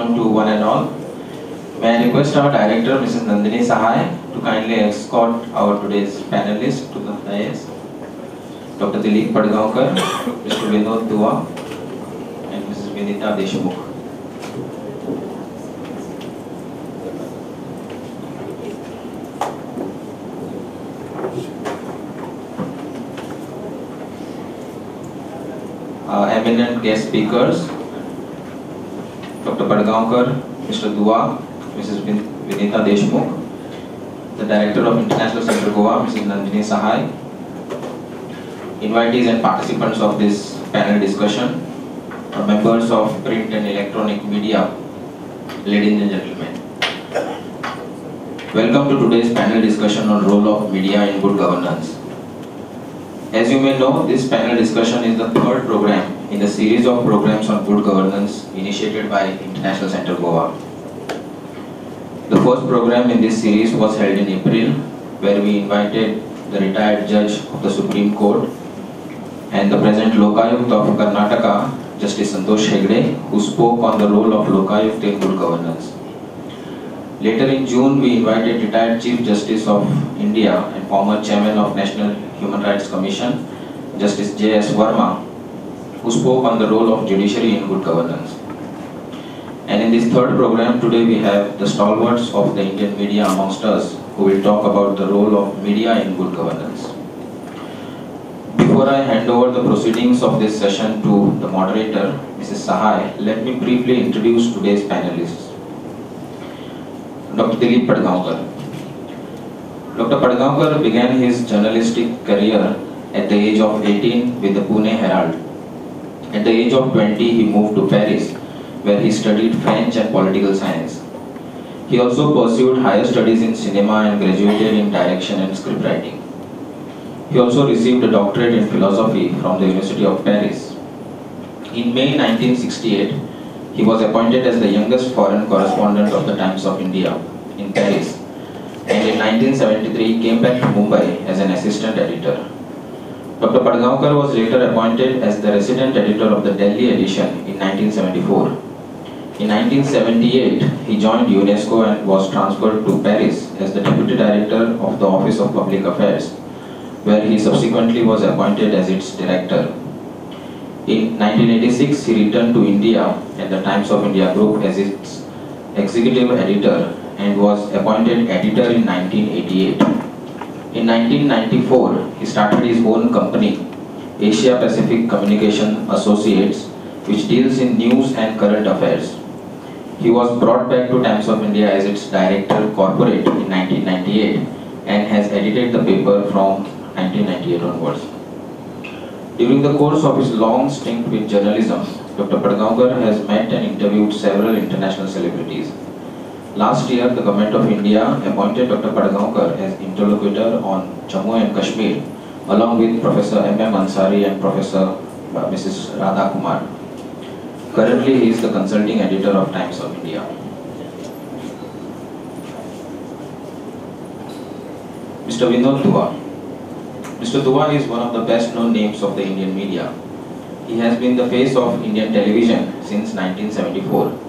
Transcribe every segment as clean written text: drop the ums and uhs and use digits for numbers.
afternoon to one and all. May I request our director, Mrs. Nandini Sahai, to kindly escort our today's panelists to the dais. Dr. Dilip Padgaonkar, Mr. Vinod Dua, and Mrs. Vinita Deshmukh. Eminent guest speakers, Dr. Padgaonkar, Mr. Dua, Mrs. Vinita Deshmukh, the Director of International Center Goa, Mrs. Nandini Sahai, invitees and participants of this panel discussion, members of print and electronic media, ladies and gentlemen. Welcome to today's panel discussion on role of media in good governance. As you may know, this panel discussion is the third program in the series of programs on good governance initiated by International Center Goa. The first program in this series was held in April, where we invited the retired judge of the Supreme Court and the present Lokayukt of Karnataka, Justice Santosh Hegde, who spoke on the role of Lokayukt in good governance. Later in June, we invited retired Chief Justice of India and former Chairman of National Human Rights Commission, Justice J.S. Verma, who spoke on the role of judiciary in good governance. And in this third program, today we have the stalwarts of the Indian media amongst us, who will talk about the role of media in good governance. Before I hand over the proceedings of this session to the moderator, Mrs. Sahai, let me briefly introduce today's panelists. Dr. Dilip Padgaonkar. Dr. Padgaonkar began his journalistic career at the age of 18 with the Pune Herald. At the age of 20, he moved to Paris, where he studied French and political science. He also pursued higher studies in cinema and graduated in direction and scriptwriting. He also received a doctorate in philosophy from the University of Paris. In May 1968, he was appointed as the youngest foreign correspondent of the Times of India in Paris, and in 1973 came back to Mumbai as an assistant editor. Dr. Padgaonkar was later appointed as the resident editor of the Delhi edition in 1974. In 1978, he joined UNESCO and was transferred to Paris as the deputy director of the Office of Public Affairs, where he subsequently was appointed as its director. In 1986, he returned to India and the Times of India Group as its executive editor and was appointed editor in 1988. In 1994, he started his own company, Asia Pacific Communication Associates, which deals in news and current affairs. He was brought back to Times of India as its director corporate in 1998 and has edited the paper from 1998 onwards. During the course of his long stint with journalism, Dr. Padgaonkar has met and interviewed several international celebrities. Last year, the Government of India appointed Dr. Padgaonkar as interlocutor on Jammu and Kashmir, along with Professor M.M. Ansari and Professor Mrs. Radha Kumar. Currently, he is the consulting editor of Times of India. Mr. Vinod Dua. Mr. Dua is one of the best known names of the Indian media. He has been the face of Indian television since 1974.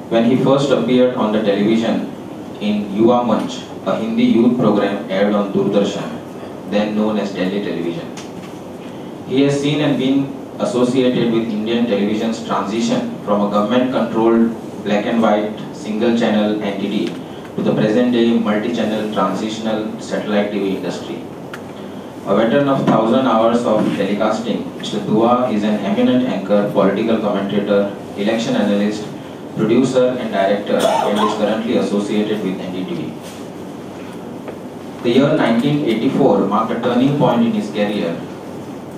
When he first appeared on the television in Yuva Manch, a Hindi youth program aired on Doordarshan, then known as Delhi Television. He has seen and been associated with Indian television's transition from a government-controlled black and white single-channel entity to the present-day multi-channel transitional satellite TV industry. A veteran of 1,000 hours of telecasting, Mr. Dua is an eminent anchor, political commentator, election analyst, producer and director, and is currently associated with NDTV. The year 1984 marked a turning point in his career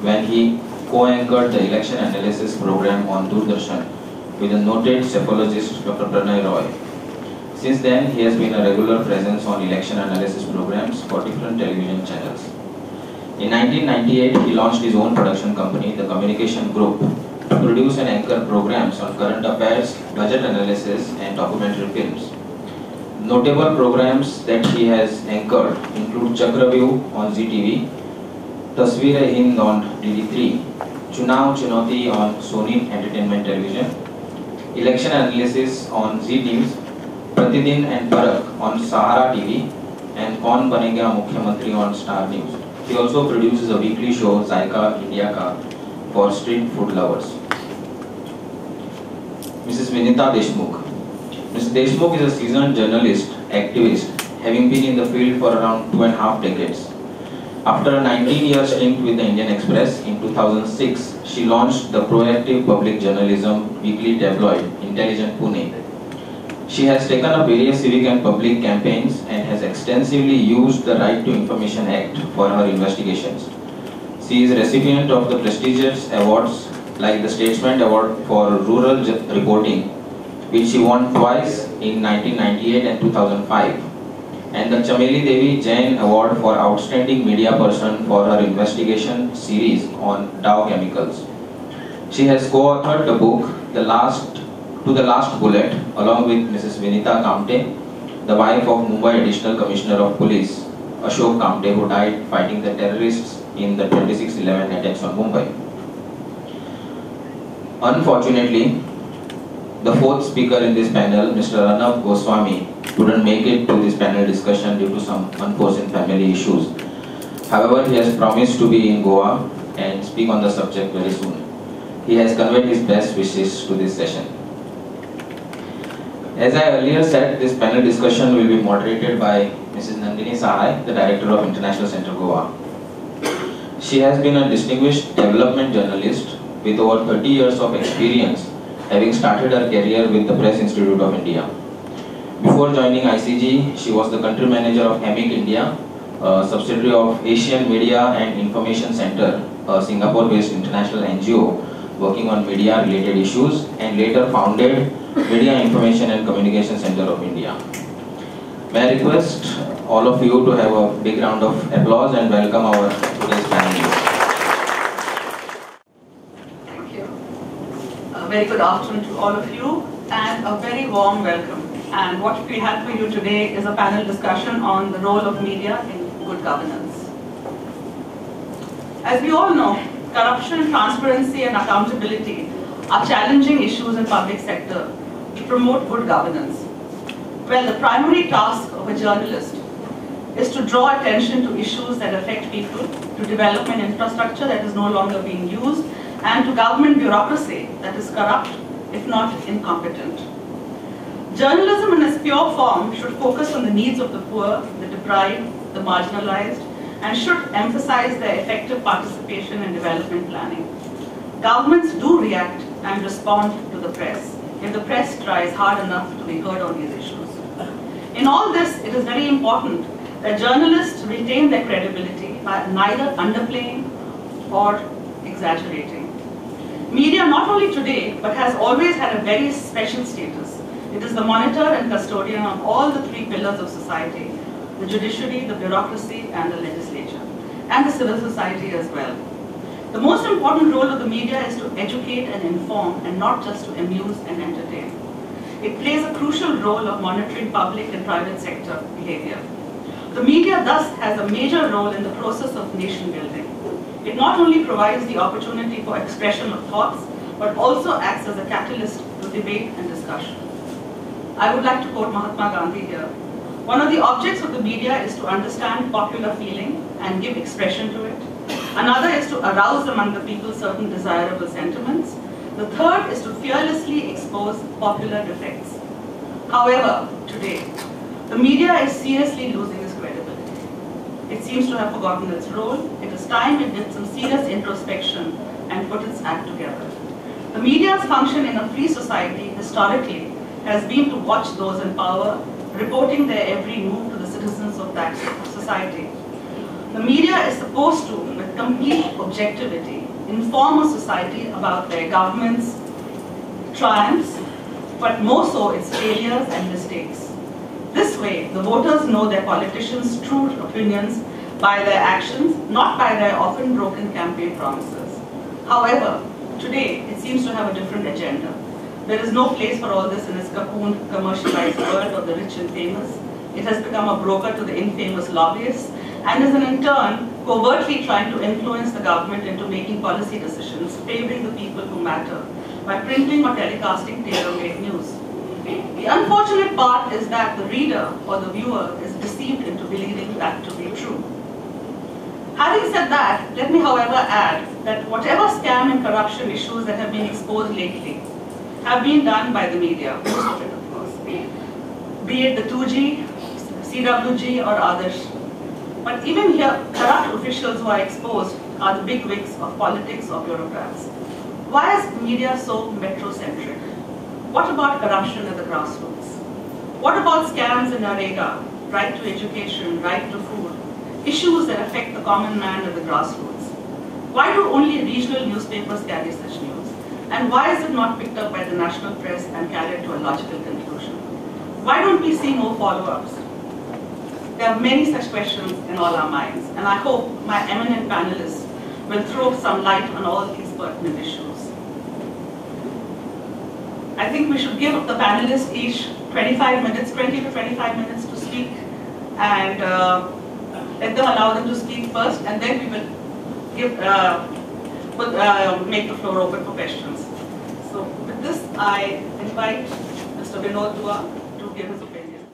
when he co-anchored the election analysis program on Doordarshan with a noted cephalogist, Dr. Pranay Roy. Since then, he has been a regular presence on election analysis programs for different television channels. In 1998, he launched his own production company, the Communication Group, to produce and anchor programs on current affairs, budget analysis, and documentary films. Notable programs that he has anchored include Chakravyu on ZTV, Tasveer-e-Hind on DD3, Chunav Chunauti on Sony Entertainment Television, election analysis on Z News, Pratidin and Parak on Sahara TV, and Kaun Banega Mukhyamantri on Star News. He also produces a weekly show, Zaika India Ka, for street food lovers. Mrs. Vinita Deshmukh. Mrs. Deshmukh is a seasoned journalist, activist, having been in the field for around 2.5 decades. After a 19-year stint with the Indian Express, in 2006, she launched the proactive public journalism weekly tabloid, Intelligent Pune. She has taken up various civic and public campaigns and has extensively used the Right to Information Act for her investigations. She is a recipient of the prestigious awards like the Statesman Award for Rural Reporting, which she won twice in 1998 and 2005, and the Chameli Devi Jain Award for Outstanding Media Person for her investigation series on Dow Chemicals. She has co-authored the book To the Last Bullet along with Mrs. Vinita Kamte, the wife of Mumbai Additional Commissioner of Police Ashok Kamte, who died fighting the terrorists in the 26/11 attacks on Mumbai. Unfortunately, the fourth speaker in this panel, Mr. Arnab Goswami, couldn't make it to this panel discussion due to some unforeseen family issues. However, he has promised to be in Goa and speak on the subject very soon. He has conveyed his best wishes to this session. As I earlier said, this panel discussion will be moderated by Mrs. Nandini Sahai, the Director of International Center Goa. She has been a distinguished development journalist with over 30 years of experience, having started her career with the Press Institute of India. Before joining ICG, she was the country manager of AMIC India, a subsidiary of Asian Media and Information Center, a Singapore-based international NGO working on media-related issues, and later founded Media Information and Communication Center of India. May I request all of you to have a big round of applause and welcome our today's panelists. Thank you. A very good afternoon to all of you and a very warm welcome. And what we have for you today is a panel discussion on the role of media in good governance. As we all know, corruption, transparency and accountability are challenging issues in public sector to promote good governance. Well, the primary task of a journalist is to draw attention to issues that affect people, to development infrastructure that is no longer being used, and to government bureaucracy that is corrupt, if not incompetent. Journalism in its pure form should focus on the needs of the poor, the deprived, the marginalized, and should emphasize their effective participation in development planning. Governments do react and respond to the press if the press tries hard enough to be heard on these issues. In all this, it is very important that journalists retain their credibility by neither underplaying or exaggerating. Media, not only today, but has always had a very special status. It is the monitor and custodian of all the three pillars of society: the judiciary, the bureaucracy, and the legislature, and the civil society as well. The most important role of the media is to educate and inform, and not just to amuse and entertain. It plays a crucial role of monitoring public and private sector behavior. The media thus has a major role in the process of nation building. It not only provides the opportunity for expression of thoughts, but also acts as a catalyst to debate and discussion. I would like to quote Mahatma Gandhi here. One of the objects of the media is to understand popular feeling and give expression to it. Another is to arouse among the people certain desirable sentiments. The third is to fearlessly expose popular defects. However, today, the media is seriously losing its credibility. It seems to have forgotten its role. It is time it did some serious introspection and put its act together. The media's function in a free society, historically, has been to watch those in power, reporting their every move to the citizens of that society. The media is supposed to, with complete objectivity, inform a society about their government's triumphs, but more so its failures and mistakes. This way, the voters know their politicians' true opinions by their actions, not by their often broken campaign promises. However, today, it seems to have a different agenda. There is no place for all this in its cocooned, commercialized world of the rich and famous. It has become a broker to the infamous lobbyists and is in turn covertly trying to influence the government into making policy decisions favoring the people who matter by printing or telecasting tailor-made news. The unfortunate part is that the reader or the viewer is deceived into believing that to be true. Having said that, let me however add that whatever scam and corruption issues that have been exposed lately have been done by the media, most of it of course, be it the 2G, CWG or others. But even here, corrupt officials who are exposed are the big wigs of politics or bureaucrats. Why is media so metrocentric? What about corruption at the grassroots? What about scams in Narega, right to education, right to food, issues that affect the common man at the grassroots? Why do only regional newspapers carry such news? And why is it not picked up by the national press and carried to a logical conclusion? Why don't we see more follow-ups? There are many such questions in all our minds, and I hope my eminent panelists will throw some light on all these pertinent issues. I think we should give the panelists each 25 minutes, 20 to 25 minutes to speak, and let them allow them to speak first, and then we will give, make the floor open for questions. So with this, I invite Mr. Vinod Dua to give his opinion.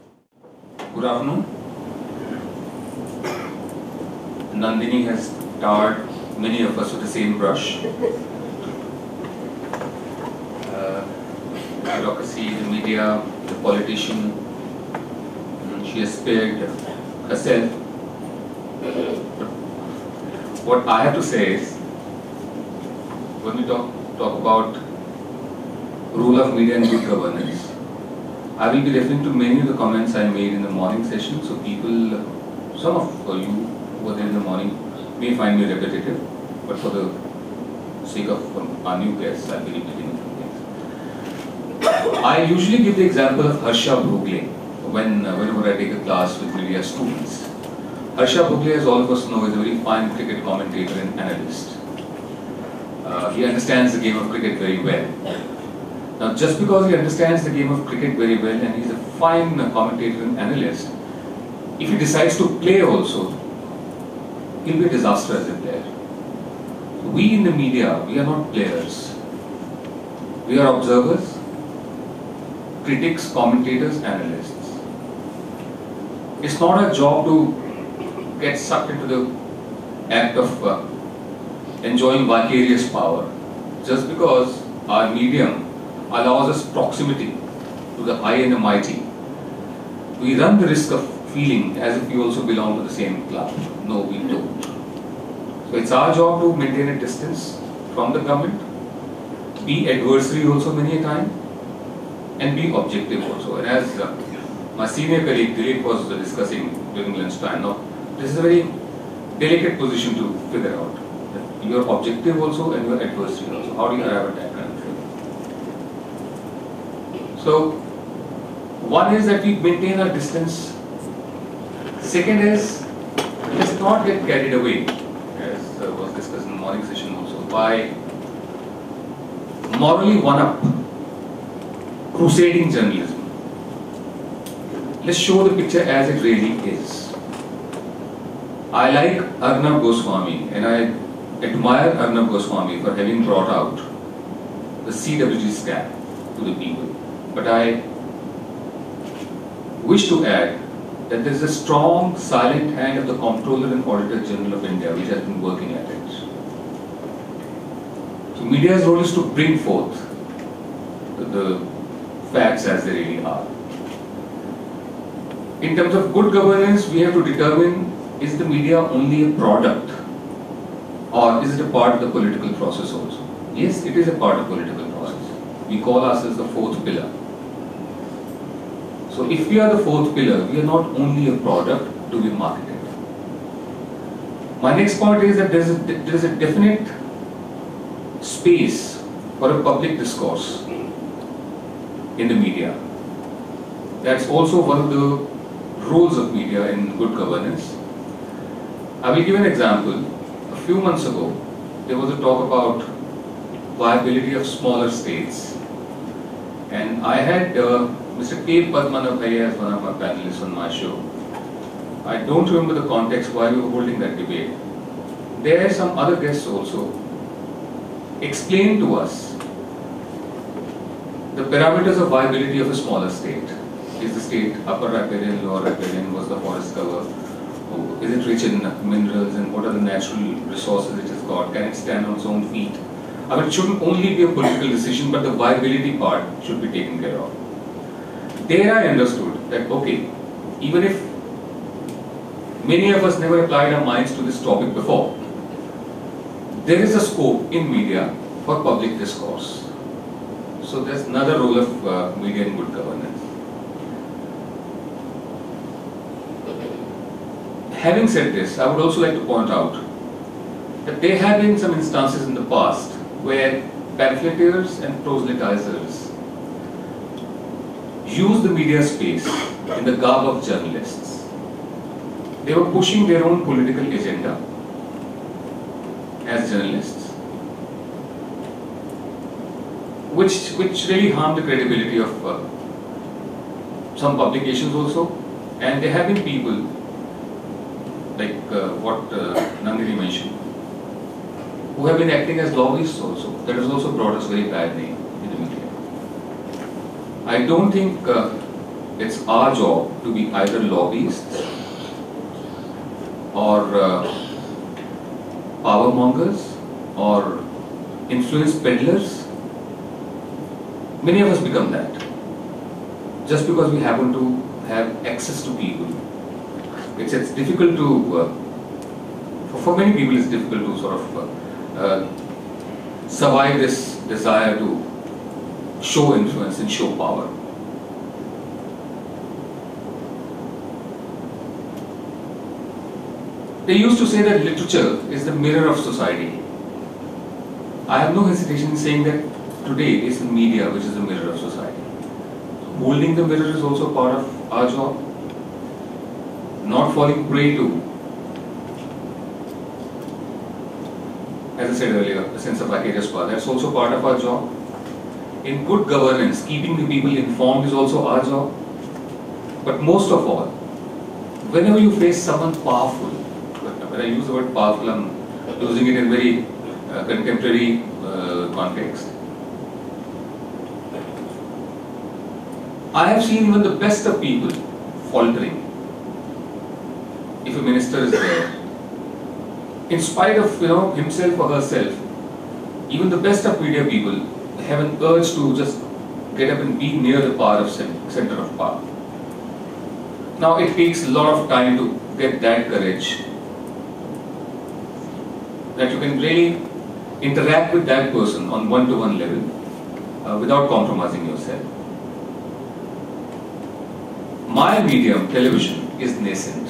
Good afternoon. Nandini has tarred many of us with the same brush. The bureaucracy, the media, the politician. She has spared herself. What I have to say is, when we talk about role of media and good governance, I will be referring to many of the comments I made in the morning session, so people, some of you who were there in the morning may find me repetitive, but for the sake of our new guests, I'll be repeating a few things. I usually give the example of Harsha Bhogle whenever I take a class with media students. Harsha Bhogle, as all of us know, is a very fine cricket commentator and analyst. He understands the game of cricket very well. Now, just because he understands the game of cricket very well and he's a fine commentator and analyst, if he decides to play also, he'll be a disaster as a player. We in the media, we are not players. We are observers, critics, commentators, analysts. It's not our job to get sucked into the act of enjoying vicarious power. Just because our medium allows us proximity to the high and the mighty, we run the risk of feeling as if we also belong to the same club. No, we don't. So it's our job to maintain a distance from the government, be adversary also many a time, and be objective also. And as my senior colleague Dilip was discussing during lunchtime, now this is a very delicate position to figure out. You are objective also and you are adversary also. How do you arrive at that kind of thing? So, one is that we maintain our distance. Second is, let's not get carried away, as was discussed in the morning session also, by morally one-up, crusading journalism. Let's show the picture as it really is. I like Arnab Goswami and I admire Arnab Goswami for having brought out the CWG scam to the people. But I wish to add that there is a strong, silent hand of the Comptroller and Auditor General of India which has been working at it. So media's role is to bring forth the facts as they really are. In terms of good governance, we have to determine, is the media only a product or is it a part of the political process also? Yes, it is a part of the political process. We call ourselves the fourth pillar. So if we are the fourth pillar, we are not only a product to be marketed. My next point is that there is a definite space for a public discourse in the media. That's also one of the roles of media in good governance. I will give an example. A few months ago, there was a talk about viability of smaller states. And I had Mr. K. Padmanabhai as one of my panelists on my show. I don't remember the context why we were holding that debate. There are some other guests also explained to us the parameters of viability of a smaller state. Is the state upper riparian, lower riparian? Was the forest cover? Is it rich in minerals, and what are the natural resources it has got? Can it stand on its own feet? I mean, it shouldn't only be a political decision, but the viability part should be taken care of. There I understood that, okay, even if many of us never applied our minds to this topic before, there is a scope in media for public discourse. So there's another role of media in good governance. Having said this, I would also like to point out that there have been some instances in the past where pamphleteers and proselytizers use the media space in the garb of journalists. They were pushing their own political agenda as journalists, which really harmed the credibility of some publications also. And there have been people like what Nandini mentioned, who have been acting as lobbyists also. That has also brought us very bad name in the media. I don't think it's our job to be either lobbyists or power mongers or influence peddlers. Many of us become that just because we happen to have access to people. It's difficult to, for many people it's difficult to sort of survive this desire to show influence and show power. They used to say that literature is the mirror of society. I have no hesitation in saying that today it's the media which is the mirror of society. Holding the mirror is also part of our job. Not falling prey to, as I said earlier, the sense of vicarious power. That's also part of our job. In good governance, keeping the people informed is also our job. But most of all, whenever you face someone powerful, when I use the word powerful, I'm using it in very contemporary context. I have seen even the best of people faltering if a minister is there. In spite of himself or herself, even the best of media people have an urge to just get up and be near the power of center of power. Now it takes a lot of time to get that courage, that you can really interact with that person on one-to-one level without compromising yourself. My medium, television, is nascent.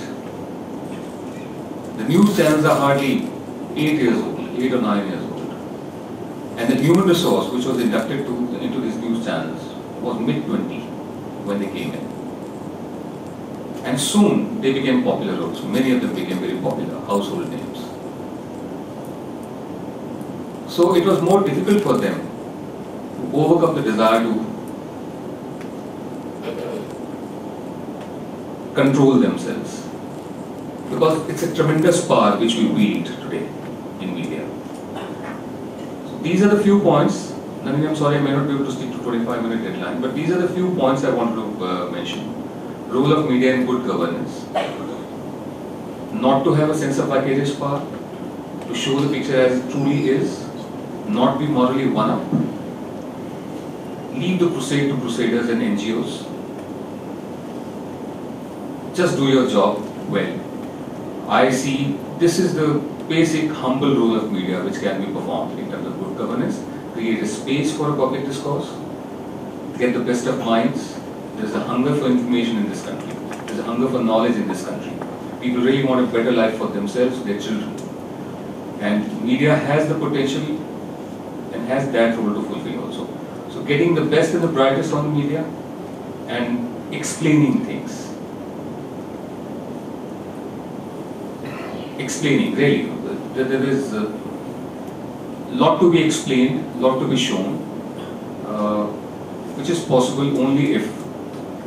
The news channels are hardly 8 years old, 8 or 9 years old. And the human resource which was inducted into these news channels was mid-20 when they came in. And soon they became popular also. Many of them became very popular, household names. So it was more difficult for them to overcome the desire to control themselves, because it's a tremendous power which we wield today in media. So these are the few points. Nandini, I'm sorry I may not be able to stick to 25-minute deadline, but these are the few points I wanted to mention. Role of media in good governance. Not to have a sense of vicarious power, to show the picture as it truly is, not be morally one-up. Leave the crusade to crusaders and NGOs. Just do your job well. I see this is the basic humble role of media which can be performed in terms of good governance. Create a space for a public discourse, get the best of minds. There's a hunger for information in this country. There's a hunger for knowledge in this country. People really want a better life for themselves, their children. And media has the potential and has that role to fulfill also. So getting the best and the brightest on the media and explaining things. Explaining, really. There is a lot to be explained, lot to be shown, which is possible only if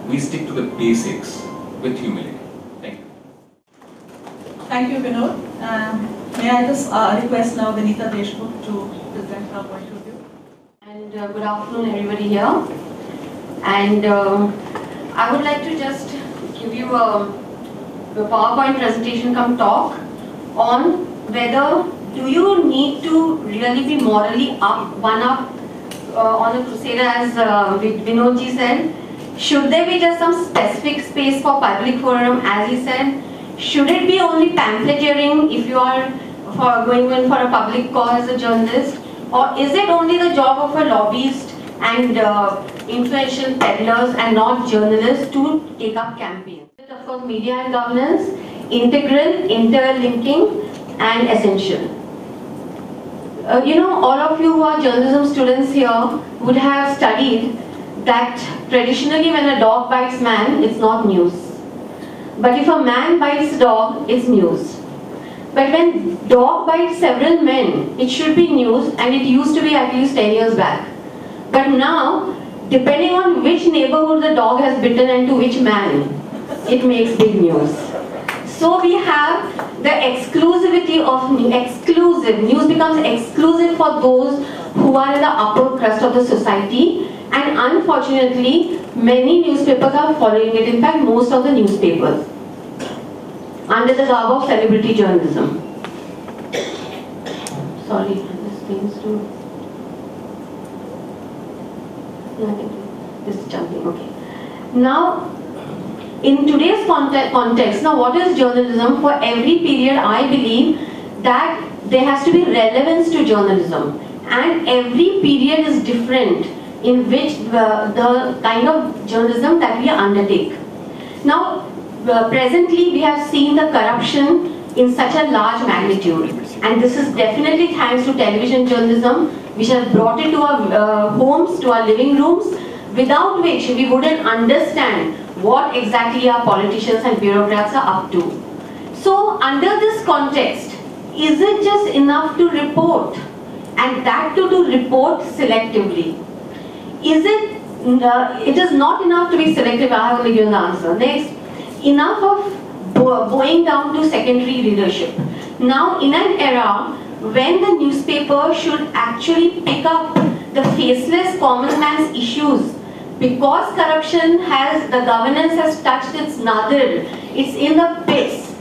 we stick to the basics with humility. Thank you. Thank you, Vinod. May I just request now Vinita Deshmukh to present her point of view. And good afternoon, everybody here. And I would like to just give you a PowerPoint presentation come talk on whether do you need to really be morally one up on a crusade, as Vinodji said. Should there be just some specific space for public forum, as he said? Should it be only pamphleteering if you are going in for a public cause as a journalist? Or is it only the job of a lobbyist and influential peddlers and not journalists to take up campaigns? Of course, media and governance, integral, interlinking and essential. All of you who are journalism students here would have studied that traditionally when a dog bites man, it's not news. But if a man bites a dog, it's news. But when dog bites several men, it should be news, and it used to be at least 10 years back. But now, depending on which neighborhood the dog has bitten and to which man, it makes big news. So we have the exclusivity of news becomes exclusive for those who are in the upper crust of the society, and unfortunately many newspapers are following it. In fact, most of the newspapers, under the garb of celebrity journalism. Sorry, this thing's too. No, I think this is jumping. Okay. Now, in today's context, now what is journalism? For every period, I believe that there has to be relevance to journalism, and every period is different in which the kind of journalism that we undertake. Now, presently we have seen the corruption in such a large magnitude, and this is definitely thanks to television journalism, which has brought it to our homes, to our living rooms, without which we wouldn't understand what exactly our politicians and bureaucrats are up to. So under this context, is it just enough to report, and that to report selectively? Is it, it is not enough to be selective. I have only given the answer. Next, enough of going down to secondary readership. Now in an era when the newspaper should actually pick up the faceless common man's issues, because corruption has, the governance has touched its nadir, it's in the pits.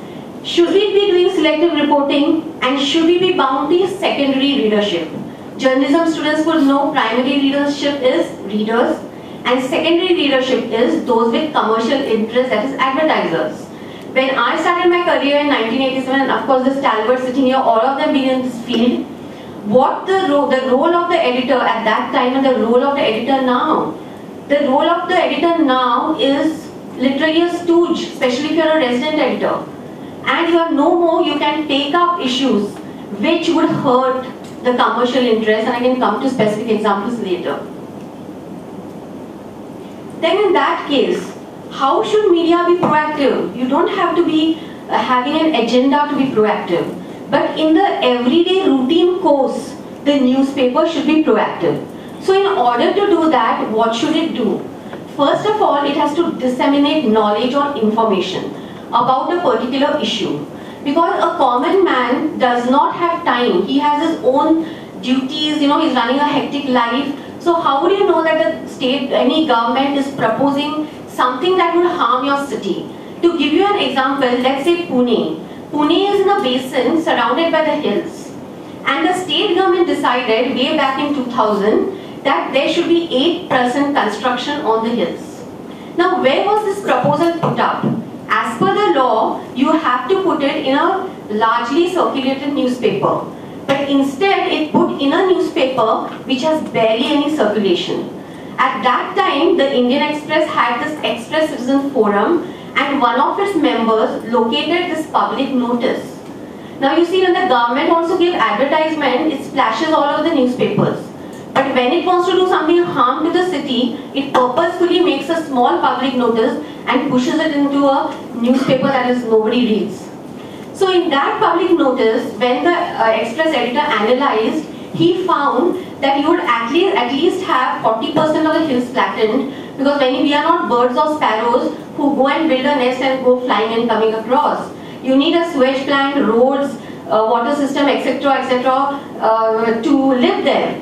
Should we be doing selective reporting, and should we be bound to secondary readership? Journalism students would know primary readership is readers, and secondary readership is those with commercial interest, that is advertisers. When I started my career in 1987, and of course this Talbot sitting here, all of them being in this field, what the role of the editor at that time and the role of the editor now? The role of the editor now is literally a stooge, especially if you are a resident editor. And you are no more, you can take up issues which would hurt the commercial interest, and I can come to specific examples later. Then in that case, how should media be proactive? You don't have to be having an agenda to be proactive. But in the everyday routine course, the newspaper should be proactive. So in order to do that, what should it do? First of all, it has to disseminate knowledge or information about a particular issue. Because a common man does not have time. He has his own duties, he's running a hectic life. So how would you know that the state, any government is proposing something that would harm your city? To give you an example, let's say Pune. Pune is in a basin surrounded by the hills. And the state government decided way back in 2000 that there should be 8% construction on the hills. Now, where was this proposal put up? As per the law, you have to put it in a largely circulated newspaper. But instead, it put in a newspaper which has barely any circulation. At that time, the Indian Express had this Express Citizen Forum, and one of its members located this public notice. Now you see, when the government also gave advertisement, it splashes all over the newspapers. But when it wants to do something harm to the city, it purposefully makes a small public notice and pushes it into a newspaper that is nobody reads. So in that public notice, when the Express editor analyzed, he found that you would at least have 40% of the hills flattened, because when we are not birds or sparrows who go and build a nest and go flying and coming across. You need a sewage plant, roads, water system, etc., etc. To live there.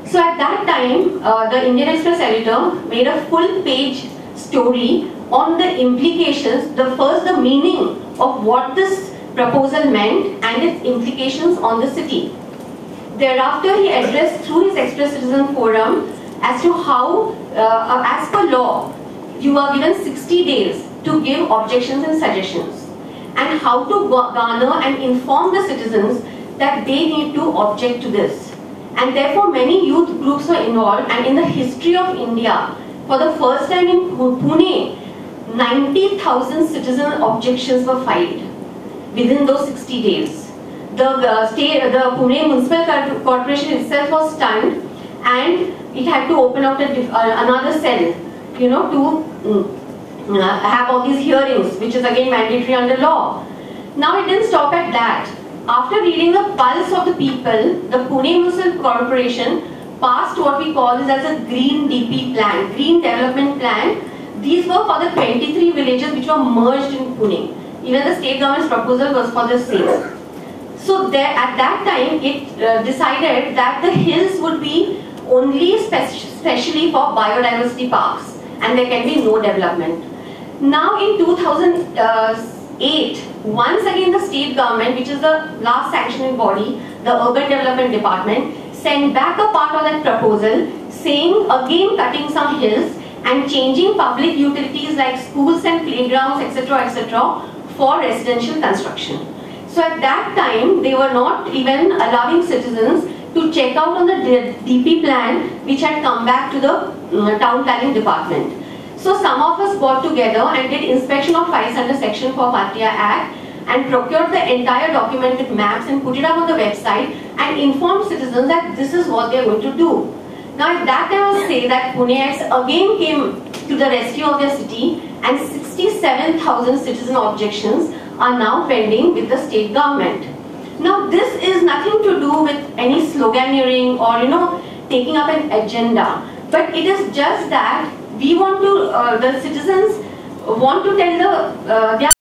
So at that time, the Indian Express editor made a full page story on the implications, the meaning of what this proposal meant and its implications on the city. Thereafter, he addressed through his Express Citizen Forum as to how, as per law, you are given 60 days to give objections and suggestions, and how to garner and inform the citizens that they need to object to this. And therefore, many youth groups were involved, and in the history of India, for the first time in Pune, 90,000 citizen objections were filed within those 60 days. The Pune Municipal Corporation itself was stunned, and it had to open out another cell, to have all these hearings, which is again mandatory under law. Now it didn't stop at that. After reading the pulse of the people, the Pune Municipal Corporation passed what we call as a Green DP plan, Green Development Plan. These were for the 23 villages which were merged in Pune. Even the state government's proposal was for the same. So there, at that time, it decided that the hills would be only specially for biodiversity parks, and there can be no development. Now in 2008, once again the state government, which is the last sanctioning body, the Urban Development Department, sent back a part of that proposal saying again cutting some hills and changing public utilities like schools and playgrounds, etc., for residential construction. So at that time, they were not even allowing citizens to check out on the DP plan which had come back to the town planning department. So some of us got together and did inspection of files under Section 4 Bhartiya Act and procured the entire document with maps and put it up on the website and informed citizens that this is what they are going to do. Now at that time I will say that Puneites again came to the rescue of their city, and 67,000 citizen objections are now pending with the state government. Now this is nothing to do with any sloganeering or taking up an agenda, but it is just that we want to, the citizens want to tell their